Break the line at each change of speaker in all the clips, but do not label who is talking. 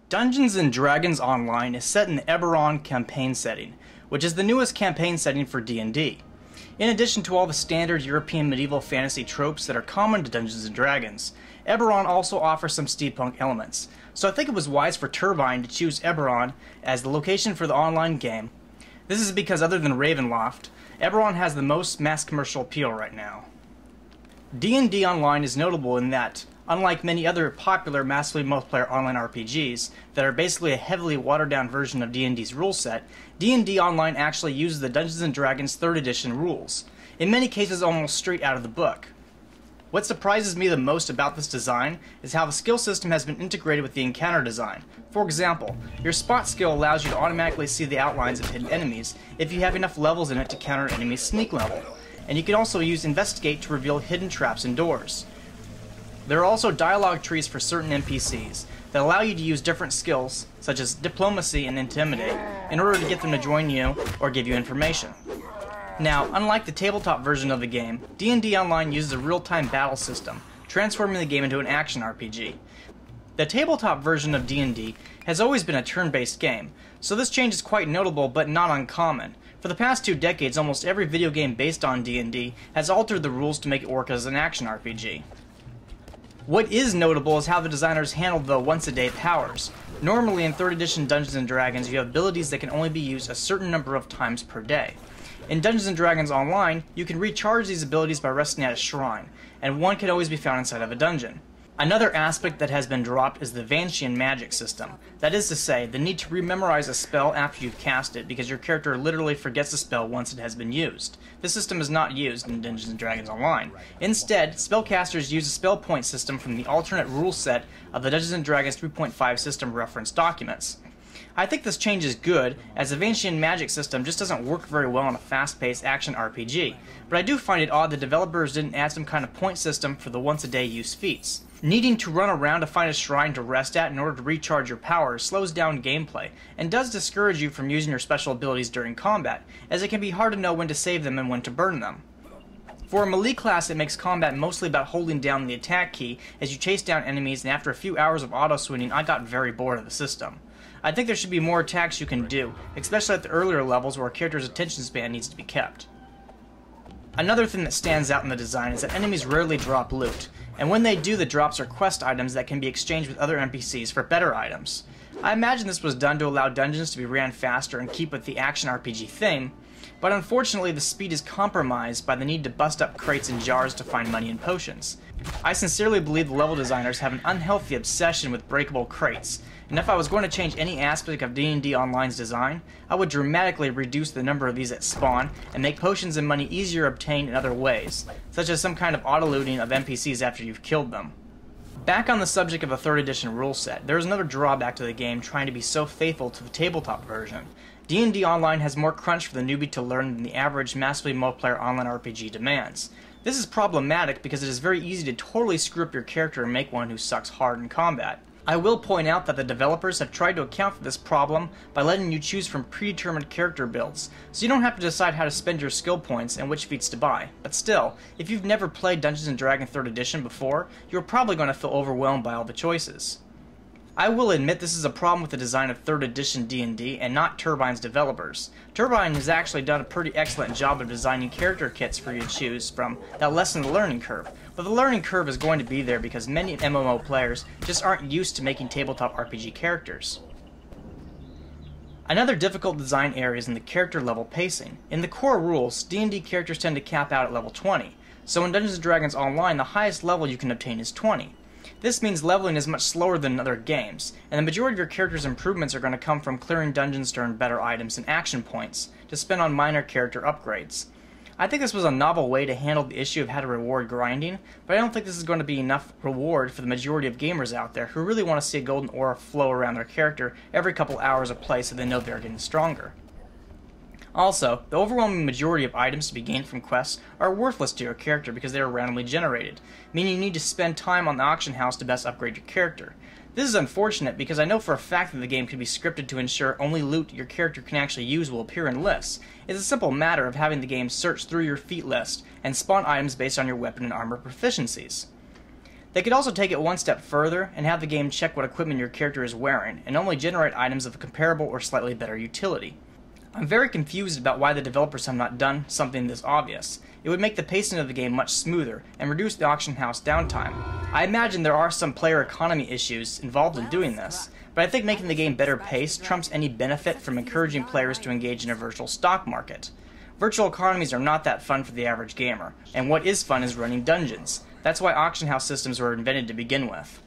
Dungeons & Dragons Online is set in the Eberron campaign setting, which is the newest campaign setting for D&D. In addition to all the standard European medieval fantasy tropes that are common to Dungeons & Dragons, Eberron also offers some steampunk elements, so I think it was wise for Turbine to choose Eberron as the location for the online game. This is because other than Ravenloft, Eberron has the most mass commercial appeal right now. D&D Online is notable in that, unlike many other popular massively multiplayer online RPGs that are basically a heavily watered-down version of D&D's rule set, D&D Online actually uses the Dungeons & Dragons 3rd edition rules, in many cases almost straight out of the book. What surprises me the most about this design is how the skill system has been integrated with the encounter design. For example, your spot skill allows you to automatically see the outlines of hidden enemies if you have enough levels in it to counter an enemy's sneak level, and you can also use Investigate to reveal hidden traps and doors. There are also dialogue trees for certain NPCs that allow you to use different skills, such as Diplomacy and Intimidate, in order to get them to join you or give you information. Now, unlike the tabletop version of the game, D&D Online uses a real-time battle system, transforming the game into an action RPG. The tabletop version of D&D has always been a turn-based game, so this change is quite notable but not uncommon. For the past 2 decades, almost every video game based on D&D has altered the rules to make it work as an action RPG. What is notable is how the designers handled the once-a-day powers. Normally in 3rd edition Dungeons & Dragons, you have abilities that can only be used a certain number of times per day. In Dungeons & Dragons Online, you can recharge these abilities by resting at a shrine, and one can always be found inside of a dungeon. Another aspect that has been dropped is the Vanishian magic system. That is to say, the need to rememorize a spell after you've cast it because your character literally forgets the spell once it has been used. This system is not used in Dungeons & Dragons Online. Instead, spellcasters use a spell point system from the alternate rule set of the Dungeons & Dragons 3.5 system reference documents. I think this change is good, as the Vanishian magic system just doesn't work very well in a fast-paced action RPG, but I do find it odd that developers didn't add some kind of point system for the once-a-day use feats. Needing to run around to find a shrine to rest at in order to recharge your powers slows down gameplay, and does discourage you from using your special abilities during combat, as it can be hard to know when to save them and when to burn them. For a melee class, it makes combat mostly about holding down the attack key as you chase down enemies, and after a few hours of auto-swinging, I got very bored of the system. I think there should be more attacks you can do, especially at the earlier levels where a character's attention span needs to be kept. Another thing that stands out in the design is that enemies rarely drop loot, and when they do, the drops are quest items that can be exchanged with other NPCs for better items. I imagine this was done to allow dungeons to be ran faster and keep with the action RPG theme, but unfortunately the speed is compromised by the need to bust up crates and jars to find money and potions. I sincerely believe the level designers have an unhealthy obsession with breakable crates, and if I was going to change any aspect of D&D Online's design, I would dramatically reduce the number of these at spawn and make potions and money easier obtained in other ways, such as some kind of auto-looting of NPCs after you've killed them. Back on the subject of a 3rd edition rule set, there is another drawback to the game trying to be so faithful to the tabletop version. D&D Online has more crunch for the newbie to learn than the average massively multiplayer online RPG demands. This is problematic because it is very easy to totally screw up your character and make one who sucks hard in combat. I will point out that the developers have tried to account for this problem by letting you choose from predetermined character builds, so you don't have to decide how to spend your skill points and which feats to buy. But still, if you've never played Dungeons & Dragons 3rd edition before, you're probably going to feel overwhelmed by all the choices. I will admit this is a problem with the design of 3rd edition D&D and not Turbine's developers. Turbine has actually done a pretty excellent job of designing character kits for you to choose from that lessen the learning curve, but the learning curve is going to be there because many MMO players just aren't used to making tabletop RPG characters. Another difficult design area is in the character level pacing. In the core rules, D&D characters tend to cap out at level 20, so in Dungeons & Dragons Online the highest level you can obtain is 20. This means leveling is much slower than in other games, and the majority of your character's improvements are going to come from clearing dungeons to earn better items and action points to spend on minor character upgrades. I think this was a novel way to handle the issue of how to reward grinding, but I don't think this is going to be enough reward for the majority of gamers out there who really want to see a golden aura flow around their character every couple hours of play so they know they're getting stronger. Also, the overwhelming majority of items to be gained from quests are worthless to your character because they are randomly generated, meaning you need to spend time on the auction house to best upgrade your character. This is unfortunate because I know for a fact that the game can be scripted to ensure only loot your character can actually use will appear in lists. It's a simple matter of having the game search through your feat list and spawn items based on your weapon and armor proficiencies. They could also take it one step further and have the game check what equipment your character is wearing and only generate items of comparable or slightly better utility. I'm very confused about why the developers have not done something this obvious. It would make the pacing of the game much smoother and reduce the auction house downtime. I imagine there are some player economy issues involved in doing this, but I think making the game better paced trumps any benefit from encouraging players to engage in a virtual stock market. Virtual economies are not that fun for the average gamer, and what is fun is running dungeons. That's why auction house systems were invented to begin with.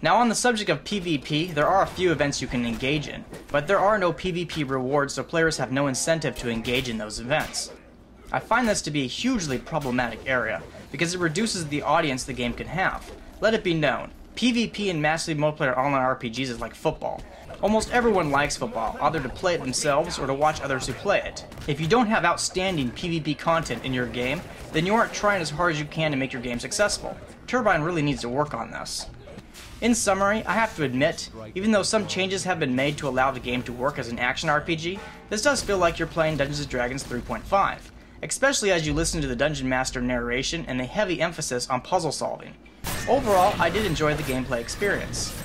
Now, on the subject of PvP, there are a few events you can engage in, but there are no PvP rewards, so players have no incentive to engage in those events. I find this to be a hugely problematic area, because it reduces the audience the game can have. Let it be known, PvP in massively multiplayer online RPGs is like football. Almost everyone likes football, either to play it themselves or to watch others who play it. If you don't have outstanding PvP content in your game, then you aren't trying as hard as you can to make your game successful. Turbine really needs to work on this. In summary, I have to admit, even though some changes have been made to allow the game to work as an action RPG, this does feel like you're playing Dungeons & Dragons 3.5, especially as you listen to the Dungeon Master narration and the heavy emphasis on puzzle solving. Overall, I did enjoy the gameplay experience.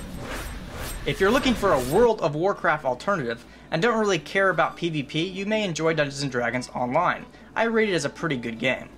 If you're looking for a World of Warcraft alternative and don't really care about PvP, you may enjoy Dungeons & Dragons Online. I rate it as a pretty good game.